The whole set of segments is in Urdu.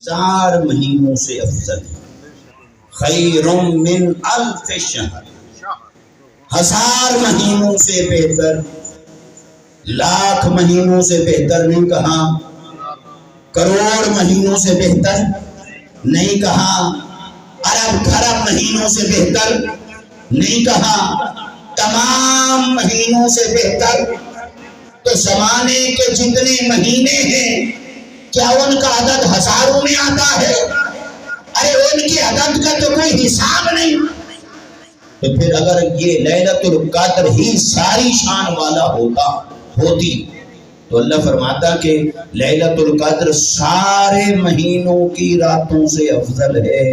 1000 مہینوں سے افضل ہے۔ خیر من الف شہر، 1000 مہینوں سے بہتر، لاکھ مہینوں سے بہتر نہیں کہا، کروڑ مہینوں سے بہتر نہیں کہا، ارب خرب مہینوں سے بہتر نہیں کہا، تمام مہینوں سے بہتر۔ تو زمانے کے جتنے مہینے ہیں کیا ان کا عدد ہزاروں میں آتا ہے؟ ارے ان کی عدد کا تو کوئی حساب نہیں۔ تو پھر اگر یہ لیلۃ القدر ہی ساری شان والا ہوتی تو اللہ فرماتا کہ لیلۃ القدر سارے مہینوں کی راتوں سے افضل ہے۔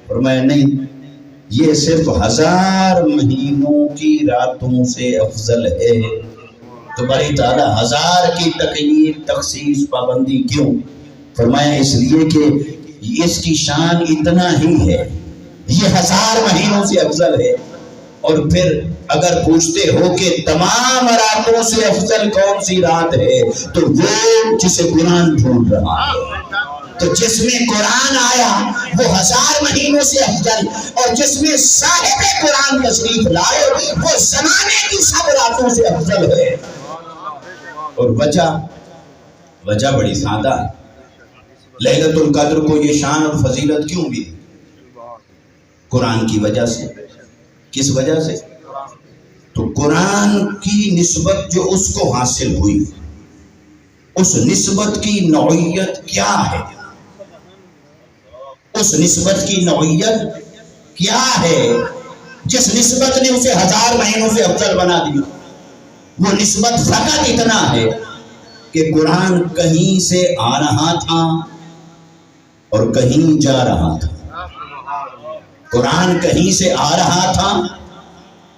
فرمایا نہیں، یہ صرف 1000 مہینوں کی راتوں سے افضل ہے۔ تو باری تعالیٰ 1000 کی تقیید، تخصیص، پابندی کیوں؟ فرمایا اس لیے کہ اس کی شان اتنا ہی ہے، یہ 1000 مہینوں سے افضل ہے۔ اور پھر اگر پوچھتے ہو کہ تمام راتوں سے افضل کون سی رات ہے، تو وہ جسے قرآن ڈھونڈ رہا ہے۔ تو جس میں قرآن آیا وہ 1000 مہینوں سے افضل، اور جس میں صاحب قرآن تشریف لائے وہ زمانے کی سب راتوں سے افضل ہے۔ اور وجہ بڑی سادہ ہے۔ لیلۃ القدر کو یہ شان اور فضیلت کیوں بھی؟ قرآن کی وجہ سے۔ کس وجہ سے؟ تو قرآن کی نسبت جو اس کو حاصل ہوئی، اس نسبت کی نوعیت کیا ہے؟ اس نسبت کی نوعیت کیا ہے جس نسبت نے اسے 1000 مہینوں سے افضل بنا دیا؟ وہ نسبت فقط اتنا ہے کہ قرآن کہیں سے آ رہا تھا اور کہیں جا رہا تھا۔ قرآن کہیں سے آ رہا تھا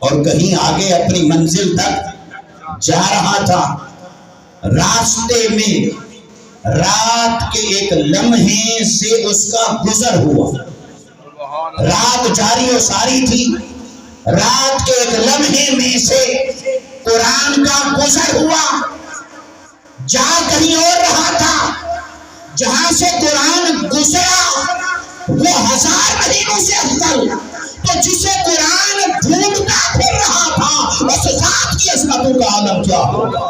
اور کہیں آگے اپنی منزل تک جا رہا تھا۔ راستے میں رات کے ایک لمحے سے اس کا گزر ہوا۔ رات جاری و ساری تھی، رات کے ایک لمحے میں سے قرآن کا گزر ہوا، جا کہیں اور رہا تھا۔ جہاں سے قرآن گزرا وہ 1000 مہینوں سے افضل۔ تو جسے قرآن ڈھونڈتا پھر رہا تھا اس ذات کی عظمتوں کا عالم کیا ہوگا؟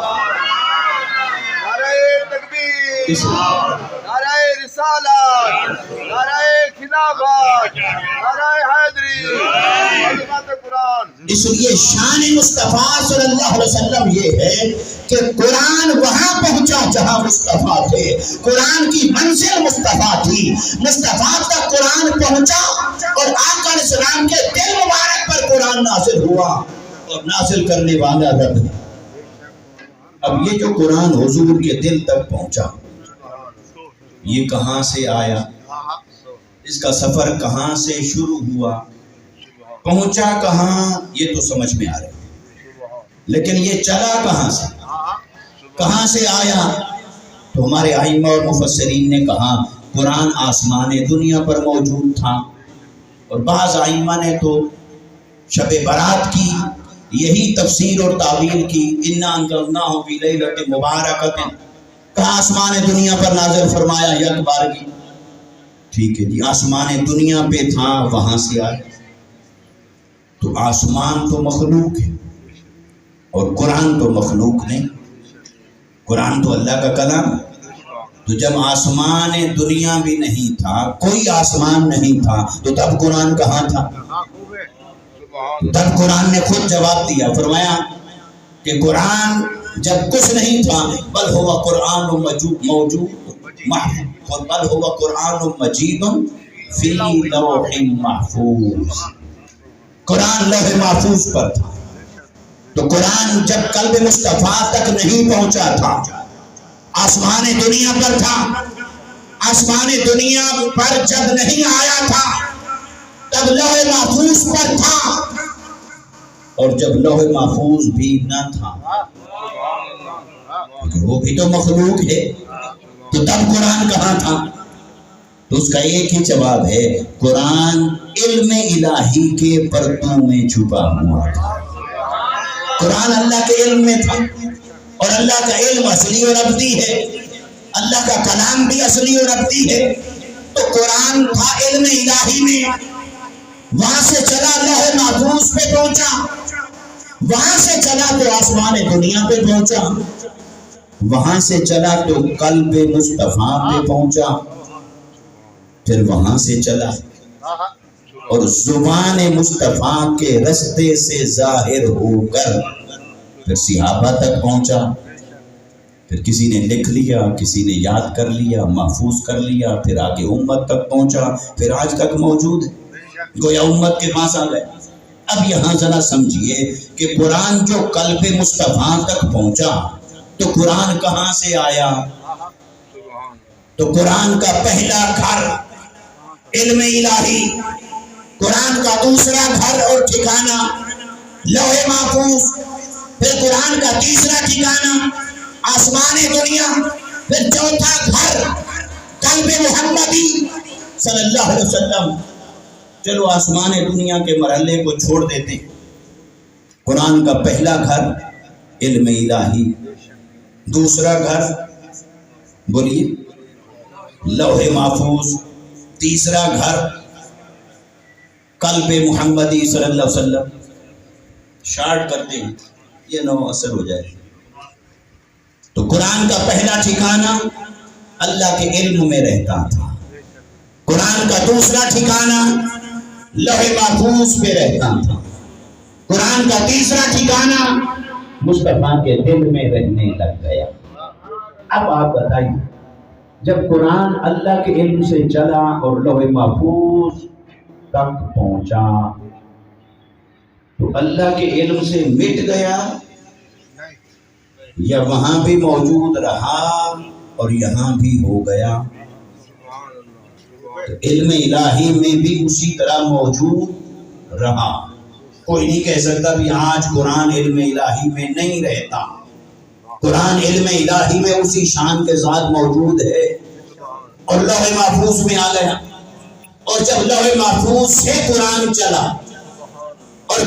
نعرہ تکبیر، نعرہ رسالت، نعرہ خلافت، نعرہ حیدری، عظمت قرآن۔ اس لیے شان مصطفیٰ صلی اللہ علیہ وسلم یہ ہے کہ قرآن وہاں پہنچا جہاں مصطفیٰ تھے۔ قرآن کی منزل مصطفیٰ تھی، مصطفیٰ تک قرآن پہنچا اور آقا علیہ السلام کے دل مبارک پر قرآن نازل ہوا، اور نازل کرنے والا رب ہے۔ اب یہ جو قرآن حضور کے دل تک پہنچا، یہ کہاں سے آیا؟ اس کا سفر کہاں سے شروع ہوا؟ پہنچا کہاں؟ یہ تو سمجھ میں آ رہا ہے، لیکن یہ چلا کہاں سے؟ کہاں سے آیا؟ تو ہمارے ائمہ اور مفسرین نے کہا قرآن آسمان دنیا پر موجود تھا، اور بعض ائمہ نے تو شب برات کی یہی تفسیر اور تعویل کی، اِنَّا أَنزَلْنَاهُ فِي لَيْلَةٍ مُبَارَكَةٍ، کہا آسمان دنیا پر نازل فرمایا یک بارگی۔ ٹھیک ہے جی، آسمان دنیا پہ تھا، وہاں سے آیا۔ تو آسمان تو مخلوق ہے اور قرآن تو مخلوق نہیں، قرآن تو اللہ کا کلام ہے۔ تو جب آسمان دنیا بھی نہیں تھا، کوئی آسمان نہیں تھا، تو تب قرآن کہاں تھا؟ تب قرآن نے خود جواب دیا، فرمایا کہ قرآن جب کچھ نہیں تھا، بل ہوا قرآن موجود محفوظ، بل ہوا قرآن مجید فی لوح محفوظ۔ قرآن لوح محفوظ پر تھا۔ تو قرآن جب قلب مصطفیٰ تک نہیں پہنچا تھا، آسمان دنیا پر تھا، آسمان دنیا پر جب نہیں آیا تھا تب لوح محفوظ پر تھا، اور جب لوح محفوظ بھی نہ تھا، کیونکہ وہ بھی تو مخلوق ہے، تو تب قرآن کہاں تھا؟ تو اس کا ایک ہی جواب ہے، قرآن علم الہی کے پردوں میں چھپا ہوا تھا۔ قرآن اللہ کے علم میں تھا، اور اللہ کا علم اصلی اور ابدی ہے۔ اللہ کا کلام بھی اصلی اور ابدی ہے، تو قرآن تھا علم الہی میں، وہاں سے چلا لوح محفوظ پہ پہنچا، وہاں سے چلا تو آسمان دنیا پہ پہنچا، وہاں سے چلا تو قلب مصطفیٰ پہ پہنچا، پھر وہاں سے چلا اور زبان مصطفیٰ کے رستے سے ظاہر ہو کر پھر صحابہ تک پہنچا، پھر کسی نے لکھ لیا، کسی نے یاد کر لیا، محفوظ کر لیا، پھر آگے امت تک پہنچا، پھر آج تک موجود ہے، گویا امت کے پاس آ گئے۔ اب یہاں ذرا سمجھیے کہ قرآن جو قلب مصطفیٰ تک پہنچا تو قرآن کہاں سے آیا؟ تو قرآن کا پہلا گھر علم الہی، قرآن کا دوسرا گھر اور ٹھکانہ لوح محفوظ، پھر قرآن کا تیسرا ٹھکانہ آسمان دنیا، پھر چوتھا گھر قلب محمدی صلی اللہ علیہ وسلم۔ چلو آسمان دنیا کے مرحلے کو چھوڑ دیتے، قرآن کا پہلا گھر علم الہی، دوسرا گھر بولیے لوح محفوظ، تیسرا گھر قلب محمدی صلی اللہ علیہ وسلم۔ شارٹ کرتے ہیں یہ نو اثر ہو جائے۔ تو قرآن کا پہلا ٹھکانہ اللہ کے علم میں رہتا تھا، قرآن کا دوسرا ٹھکانہ لوح محفوظ پہ رہتا تھا، قرآن کا تیسرا ٹھکانہ مصطفیٰ کے دل میں رہنے لگ گیا۔ اب آپ بتائیے، جب قرآن اللہ کے علم سے چلا اور لوح محفوظ تک پہنچا تو اللہ کے علم سے مٹ گیا یا وہاں بھی موجود رہا اور یہاں بھی ہو گیا؟ تو علم الہی میں بھی اسی طرح موجود رہا۔ کوئی نہیں کہہ سکتا بھی آج قرآن علم الہی میں نہیں رہتا، قرآن علم الہی میں اسی شان کے ساتھ موجود ہے اور لوح محفوظ میں آ گیا۔ اور جب لوح محفوظ سے قرآن چلا اور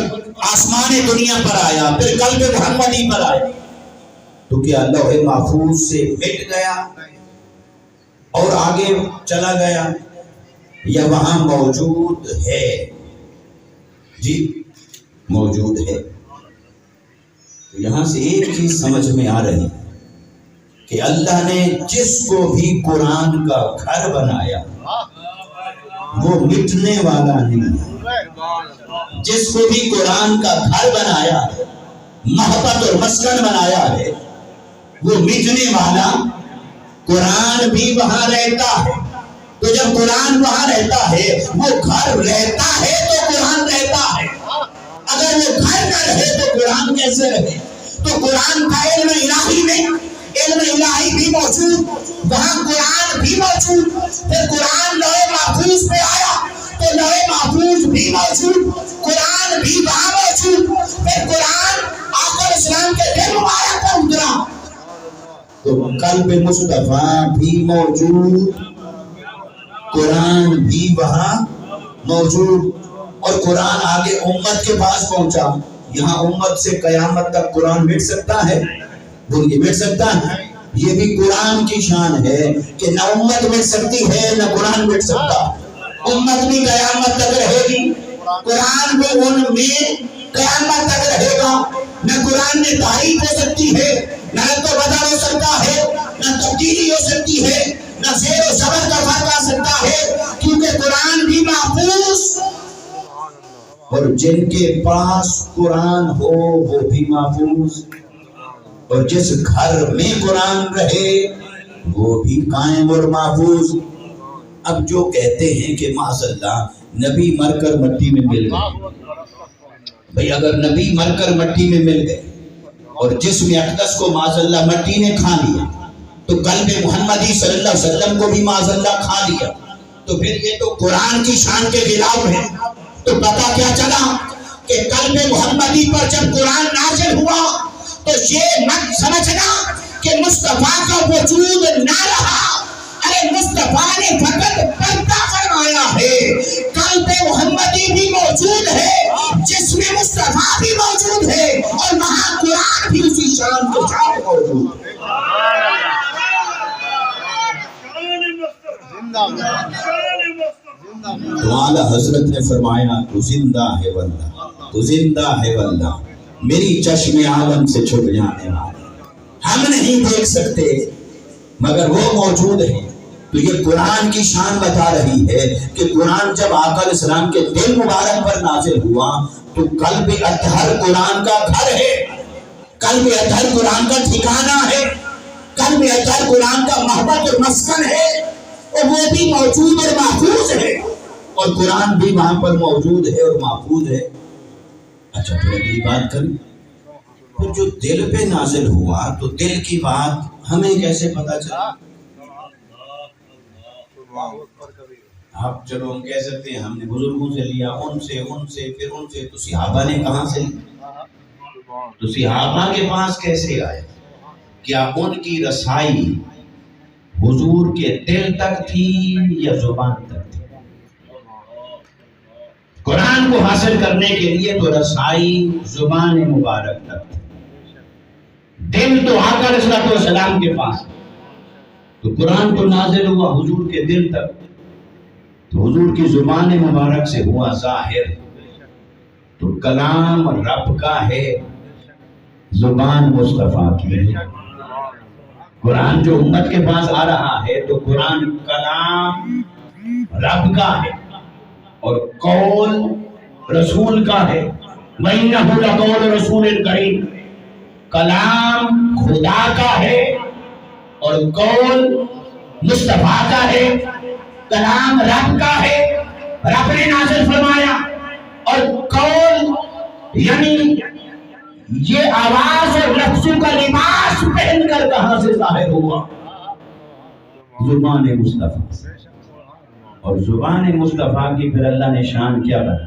آسمان دنیا پر آیا، پھر قلب محمدی پر آیا، تو کیا لوح محفوظ سے مٹ گیا اور آگے چلا گیا یا وہاں موجود ہے؟ جی موجود ہے۔ یہاں سے ایک چیز سمجھ میں آ رہی کہ اللہ نے جس کو بھی قرآن کا گھر بنایا وہ مٹنے والا نہیں ہے۔ جس کو بھی قرآن کا گھر بنایا ہے، محبت اور مسکن بنایا ہے، وہ مٹنے والا، قرآن بھی وہاں رہتا ہے۔ تو جب قرآن وہاں رہتا ہے، وہ گھر رہتا ہے تو قرآن رہتا ہے۔ اگر وہ گھر نہ رہے تو قرآن کیسے رہے؟ تو قرآن کا علم الہی میں علم الہی بھی موجود، وہاں قرآن بھی موجود، پھر قرآن لوح محفوظ پہ آیا تو لوح محفوظ بھی موجود، قرآن بھی وہاں موجود، پھر قرآن آقا اسلام کے دل مبارک پر اترا تو قلب مصطفیٰ بھی موجود، قرآن بھی وہاں موجود، اور قرآن آگے امت کے پاس پہنچا۔ یہاں امت سے قیامت تک قرآن مٹ سکتا ہے؟ بولیے مٹ سکتا ہے؟ یہ بھی قرآن کی شان ہے کہ نہ امت مٹ سکتی ہے نہ قرآن مٹ سکتا۔ امت بھی قیامت تک رہے گی، قرآن بھی ان میں قیامت تک رہے گا۔ نہ قرآن میں تحریف ہو سکتی ہے، نہ تو بدل ہو سکتا ہے، نہ تبدیلی ہو سکتی ہے، نہ زیر و زبر کا فرق آ سکتا ہے، کیونکہ قرآن بھی محفوظ، اور جن کے پاس قرآن ہو وہ بھی محفوظ، اور جس گھر میں قرآن رہے وہ بھی قائم اور محفوظ۔ اب جو کہتے ہیں کہ معاذ اللہ نبی مر کر مٹی میں مل گئے، بھئی اگر نبی مر کر مٹی میں مل گئے اور جسم اقدس کو معاذ اللہ مٹی نے کھا لیا تو قلب محمدی صلی اللہ علیہ وسلم کو بھی معاذ اللہ کھا لیا، تو پھر یہ تو قرآن کی شان کے خلاف ہے۔ تو پتہ کیا چلا کہ قلب محمدی پر جب قرآن نازل ہوا تو یہ مت سمجھنا کہ مصطفیٰ کا وجود نہ رہا، ارے مصطفیٰ نے فقط پردہ فرمایا ہے، قلب محمدی بھی موجود ہے، جس میں مصطفیٰ بھی موجود ہے، اور وہاں قرآن بھی اسی شان کے ساتھ موجود ہے۔ تو اعلیٰ حضرت نے فرمایا تو زندہ ہے واللہ، تو زندہ ہے واللہ، میری چشم عالم سے چھپ جانے والے ہم نہیں دیکھ سکتے مگر وہ موجود ہیں۔ تو یہ قرآن کی شان بتا رہی ہے کہ قرآن جب آقا علیہ السلام کے دل مبارک پر نازل ہوا تو قلب اطہر قرآن کا گھر ہے، قلب اطہر قرآن کا ٹھکانہ ہے، قلب اطہر قرآن کا محبت اور مسکن ہے، اور وہ بھی موجود اور محفوظ ہے، اور قرآن بھی وہاں پر موجود ہے اور محفوظ ہے۔ اچھا پھر اگلی بات کریں، پھر جو دل پہ نازل ہوا تو دل کی بات ہمیں کیسے پتا چلا؟ آپ چلو ہم کہہ سکتے ہیں ہم نے بزرگوں سے لیا، ان سے پھر ان سے، تو صحابہ نے کہاں سے لیا؟ تو صحابہ کے پاس کیسے آئے؟ کیا ان کی رسائی حضور کے دل تک تھی یا زبان تک تھی؟ قرآن کو حاصل کرنے کے لیے تو رسائی زبان مبارک تک تھی، دل تو آقا علیہ السلام کے پاس، تو قرآن تو نازل ہوا حضور کے دل تک، تو حضور کی زبان مبارک سے ہوا ظاہر، تو کلام رب کا ہے، زبان مصطفیٰ کی ہے۔ قرآن جو امت کے پاس آ رہا ہے تو قرآن کلام رب کا ہے اور قول رسول کا ہے، وَإِنَّهُ لَقَوْلُ رَسُولٍ كَرِيمٍ، کلام خدا کا ہے اور قول مصطفیٰ کا ہے، کلام رب کا ہے، رب نے نازل فرمایا، اور قول یعنی یہ آواز اور لفظوں کا لباس پہن کر کہاں سے ظاہر ہوا؟ زبان مصطفیٰ، اور زبان مصطفیٰ کی پھر اللہ نے شان کیا بنا؟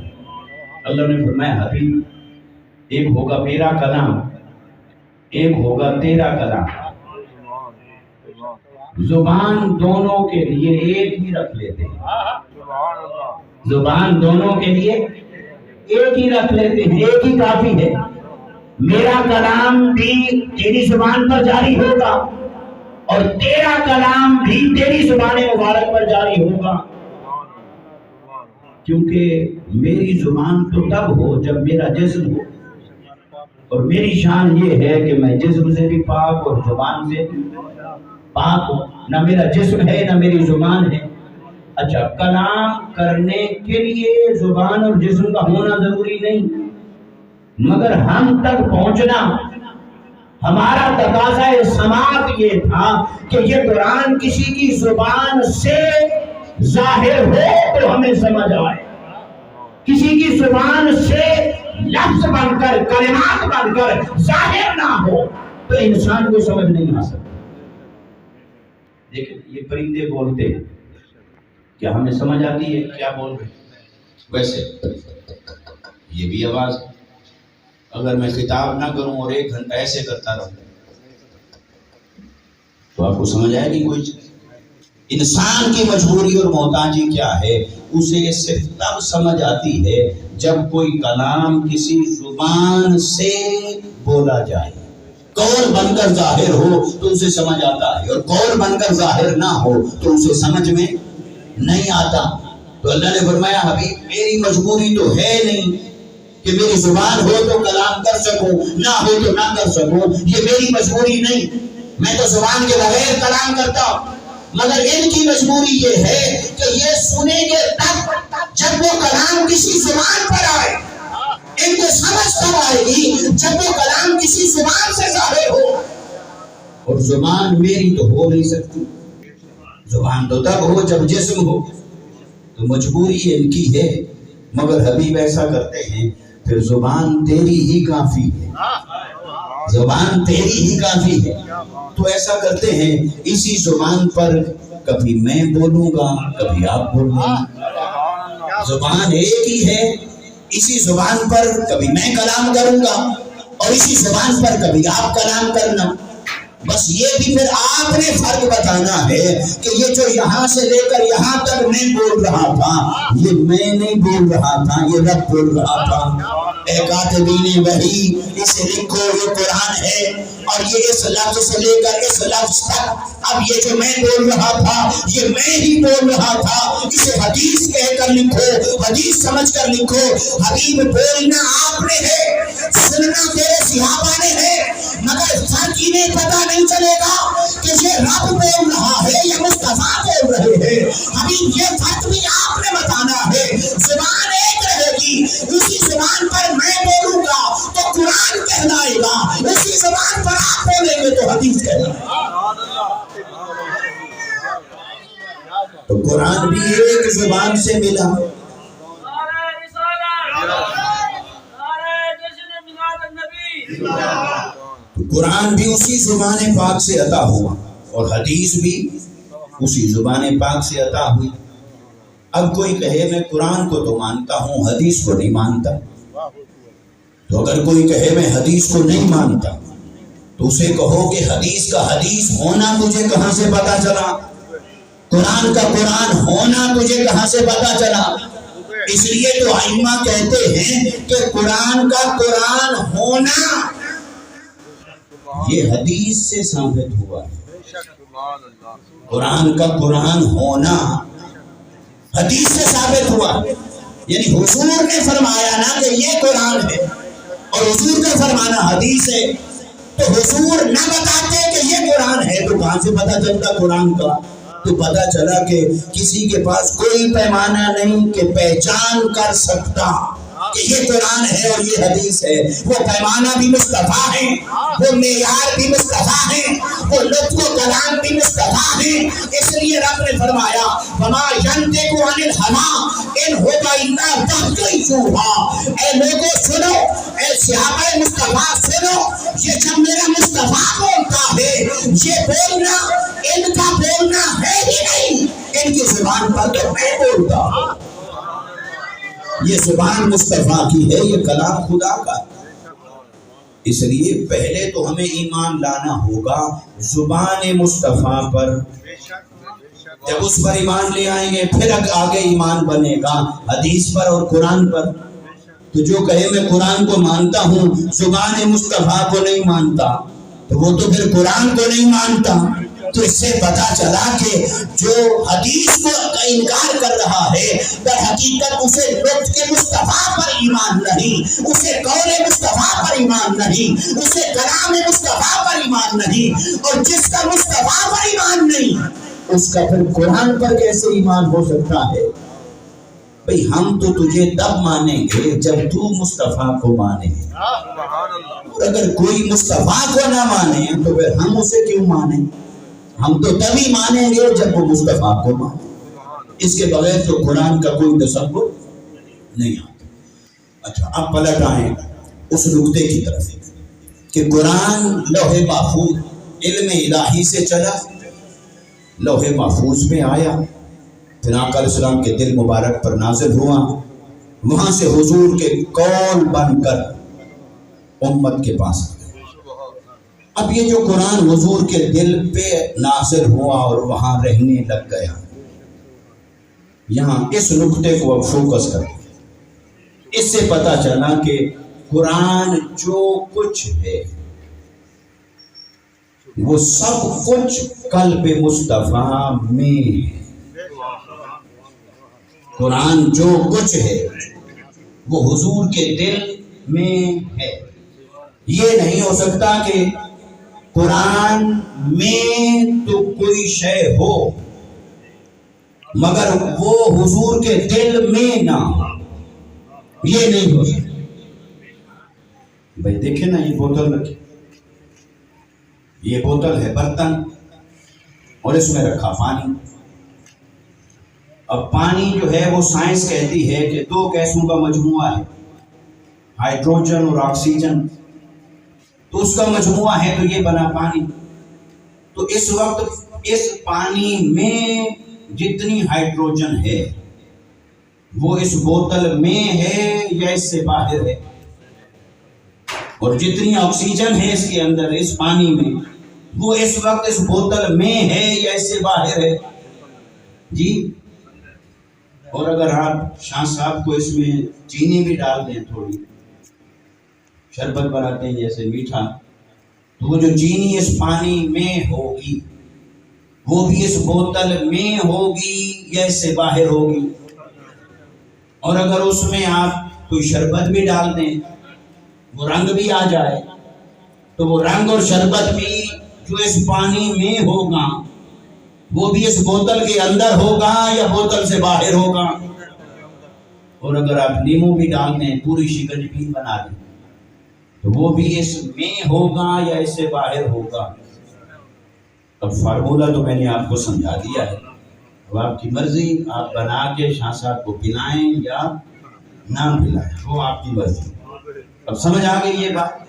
اللہ نے فرمایا حبیب ایک ہوگا میرا کلام، ایک ہوگا تیرا کلام، زبان دونوں کے لیے ایک ہی رکھ لیتے ہیں، زبان دونوں کے لیے ایک ہی رکھ لیتے ہیں، ایک ہی کافی ہے۔ میرا کلام بھی تیری زبان پر جاری ہوگا اور تیرا کلام بھی تیری زبان مبارک پر جاری ہوگا، کیونکہ میری زبان تو تب ہو جب میرا جسم ہو، اور میری شان یہ ہے کہ میں جسم سے بھی پاک اور زبان سے بھی پاک ہوں، نہ میرا جسم ہے نہ میری زبان ہے۔ اچھا کلام کرنے کے لیے زبان اور جسم کا ہونا ضروری نہیں، مگر ہم تک پہنچنا ہمارا تقاضا سماعت یہ تھا کہ یہ قرآن کسی کی زبان سے ظاہر ہو تو ہمیں سمجھ آئے، کسی کی زبان سے لفظ بن کر کلمات بن کر ظاہر نہ ہو تو انسان کو سمجھ نہیں آ سکتا۔ دیکھیں یہ پرندے بولتے ہیں، کیا ہمیں سمجھ آتی ہے کیا بول رہے ہیں؟ ویسے یہ بھی آواز، اگر میں خطاب نہ کروں اور 1 گھنٹہ ایسے کرتا رہوں تو آپ کو سمجھ آئے گی کوئی چیز؟ انسان کی مجبوری اور محتاجی کیا ہے، اسے صرف تب سمجھ آتی ہے جب کوئی کلام کسی زبان سے بولا جائے، قول بن کر ظاہر ہو تو اسے سمجھ آتا ہے، اور قول بن کر ظاہر نہ ہو تو اسے سمجھ میں نہیں آتا۔ تو اللہ نے فرمایا حبیب میری مجبوری تو ہے نہیں کہ میری زبان ہو تو کلام کر سکوں، نہ ہو تو نہ کر سکوں، یہ میری مجبوری نہیں، میں تو زبان کے بغیر کلام کرتا ہوں، مگر ان کی مجبوری یہ ہے کہ یہ سنیں گے تب جب وہ کلام کسی زبان پر آئے، ان کو سمجھ تب آئے گی جب وہ کلام کسی زبان سے ظاہر ہو، اور زبان میری تو ہو نہیں سکتی، زبان تو تب ہو جب جسم ہو، تو مجبوری ان کی ہے، مگر حبیب ایسا کرتے ہیں پھر زبان تیری ہی کافی ہے، زبان تیری ہی کافی ہے، تو ایسا کرتے ہیں اسی زبان پر کبھی میں بولوں گا کبھی آپ بولیں گے، زبان ایک ہی ہے، اسی زبان پر کبھی میں کلام کروں گا اور اسی زبان پر کبھی آپ کلام کرنا، بس یہ بھی پھر آپ نے فرق بتانا ہے کہ یہ جو یہاں سے لے کر یہاں تک میں بول رہا تھا یہ میں نہیں بول رہا تھا، یہ رب بول رہا تھا۔ اے کاتبین وحی اسے لکھو یہ قرآن ہے، اور یہ اس لفظ سے لے کر اس لفظ تک، اب یہ جو میں بول رہا تھا یہ میں ہی بول رہا تھا، اسے حدیث کہہ کر لکھو، حدیث سمجھ کر لکھو۔ حبیب بولنا آپ نے ہے، سننا تیرے صحابہ نے ہے، مگر فرق انہیں پتہ نہیں چلے گا کہ یہ رب بول رہا ہے یا مصطفیٰ بول رہے ہیں۔ حبیب یہ فرق بھی آپ نے بتانا ہے، زبان ایک رہے گی، اسی زبان پر میں بولوں گا تو قرآن کہلائے گا، اسی زبان پر آپ بولیں گے تو حدیث کہلائے گا۔ تو قرآن بھی ایک زبان سے ملا، تو قرآن بھی اسی زبان پاک سے عطا ہوا، اور حدیث بھی اسی زبان پاک سے عطا ہوئی۔ اب کوئی کہے میں قرآن کو تو مانتا ہوں، حدیث کو نہیں مانتا، تو اگر کوئی کہے میں حدیث کو نہیں مانتا تو اسے کہو کہ حدیث کا حدیث ہونا تجھے کہاں سے پتا چلا، قرآن کا قرآن ہونا تجھے کہاں سے پتا چلا۔ اس لیے تو ائمہ کہتے ہیں کہ قرآن کا قرآن ہونا یہ حدیث سے ثابت ہوا ہے، قرآن کا قرآن ہونا حدیث سے ثابت ہوا، یعنی حضور نے فرمایا نا کہ یہ قرآن ہے، اور حضور کا فرمانا حدیث ہے، تو حضور نہ بتاتے کہ یہ قرآن ہے تو کہاں سے پتہ چلتا قرآن کا؟ تو پتہ چلا کہ کسی کے پاس کوئی پیمانہ نہیں کہ پہچان کر سکتا کہ یہ قرآن ہے اور یہ حدیث ہے، وہ پیمانہ بھی مصطفیٰ ہے، وہ معیار بھی مصطفیٰ ہے، وہ لطف و کلام بھی مصطفیٰ ہے۔ اس لیے رب نے فرمایا وَمَا يَنطِقُ عَنِ الْهَوَىٰ إِنْ هُوَ إِلَّا وَحْيٌ يُوحَىٰ۔ اے لوگوں سنو، اے صحابہ مصطفیٰ سنو، یہ جب میرا مصطفیٰ بولتا ہے یہ بولنا ان کا بولنا ہے ہی نہیں، ان کی زبان پر تو میں بولتا ہوں، یہ زبان مصطفیٰ کی ہے، یہ کلام خدا کا ہے۔ اس لیے پہلے تو ہمیں ایمان لانا ہوگا زبان مصطفیٰ پر، جب اس پر ایمان لے آئیں گے پھر آگے ایمان بنے گا حدیث پر اور قرآن پر۔ تو جو کہے میں قرآن کو مانتا ہوں زبان مصطفیٰ کو نہیں مانتا تو وہ تو پھر قرآن کو نہیں مانتا۔ تو اس سے پتا چلا کہ جو حدیث کو انکار کر رہا ہے در حقیقت اسے لطف کے مصطفیٰ پر ایمان نہیں، اسے قول مصطفیٰ پر ایمان نہیں، اسے کلام مصطفیٰ پر ایمان نہیں، اور جس کا مصطفیٰ پر ایمان نہیں اس کا پھر قرآن پر کیسے ایمان ہو سکتا ہے؟ بھئی ہم تو تجھے تب مانیں گے جب تو مصطفیٰ کو مانے، اور اگر کوئی مصطفیٰ کو نہ مانے تو پھر ہم اسے کیوں مانیں؟ ہم تو تبھی مانیں گے جب وہ مصطفیٰ کو مانے، اس کے بغیر تو قرآن کا کوئی تصور نہیں آتا۔ اچھا اب پلٹ آئیں اس نقطے کی طرف کہ قرآن لوح محفوظ علم الہی سے چلا، لوح محفوظ میں آیا، پھر آقا علیہ السلام کے دل مبارک پر نازل ہوا، وہاں سے حضور کے قول بن کر امت کے پاس آ گئے۔ اب یہ جو قرآن حضور کے دل پہ نازل ہوا اور وہاں رہنے لگ گیا، یہاں اس نقطے کو اب فوکس کریں، اس سے پتہ چلا کہ قرآن جو کچھ ہے وہ سب کچھ قلب مصطفیٰ میں ہے۔ قرآن جو کچھ ہے وہ حضور کے دل میں ہے۔ یہ نہیں ہو سکتا کہ قرآن میں تو کوئی شے ہو مگر وہ حضور کے دل میں نہ ہو، یہ نہیں ہو سکتا۔ بھائی دیکھیں نا، یہ بوتل رکھی، یہ بوتل ہے برتن اور اس میں رکھا پانی۔ اب پانی جو ہے وہ سائنس کہتی ہے کہ دو گیسوں کا مجموعہ ہے، ہائیڈروجن اور آکسیجن، تو اس کا مجموعہ ہے تو یہ بنا پانی۔ تو اس وقت اس پانی میں جتنی ہائیڈروجن ہے وہ اس بوتل میں ہے یا اس سے باہر ہے، اور جتنی آکسیجن ہے اس کے اندر اس پانی میں وہ اس وقت اس بوتل میں ہے یا اس سے باہر ہے جی۔ اور اگر آپ شاہ صاحب کو اس میں چینی بھی ڈال دیں تھوڑی شربت بناتے ہیں جیسے میٹھا، تو وہ جو چینی اس پانی میں ہوگی وہ بھی اس بوتل میں ہوگی یا اس سے باہر ہوگی؟ اور اگر اس میں آپ کوئی شربت بھی ڈال دیں، وہ رنگ بھی آ جائے، تو وہ رنگ اور شربت بھی جو اس پانی میں ہوگا وہ بھی اس بوتل کے اندر ہوگا یا بوتل سے باہر ہوگا؟ اور اگر آپ لیمو بھی ڈال دیں، پوری شکنجی بنا دیں، تو وہ بھی اس میں ہوگا یا اس سے باہر ہوگا؟ اب فارمولہ تو میں نے آپ کو سمجھا دیا ہے، اب آپ کی مرضی، آپ بنا کے شاہ صاحب کو پلائیں یا نہ پلائیں، وہ آپ کی مرضی۔ اب سمجھ آ گئی یہ بات؟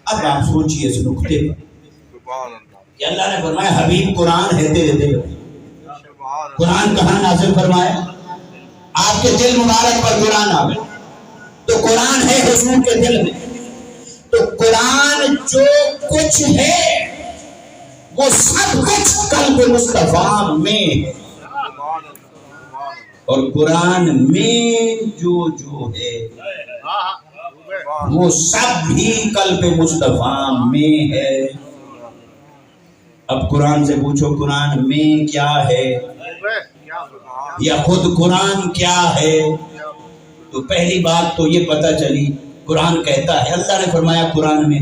اب آپ سوچئے اس نقطے پر کہ اللہ نے فرمایا حبیب قرآن ہے تیرے دل میں۔ قرآن کہاں نازل فرمایا؟ آپ کے دل مبارک پر قرآن آ گیا، تو قرآن ہے حضور کے دل میں، تو قرآن جو کچھ ہے وہ سب کچھ قلب مصطفیٰ میں ہے، اور قرآن میں جو ہے وہ سب بھی قلب مصطفیٰ میں ہے۔ اب قرآن سے پوچھو قرآن میں کیا ہے یا خود قرآن کیا ہے، تو پہلی بات تو یہ پتہ چلی قرآن کہتا ہے، اللہ نے فرمایا قرآن میں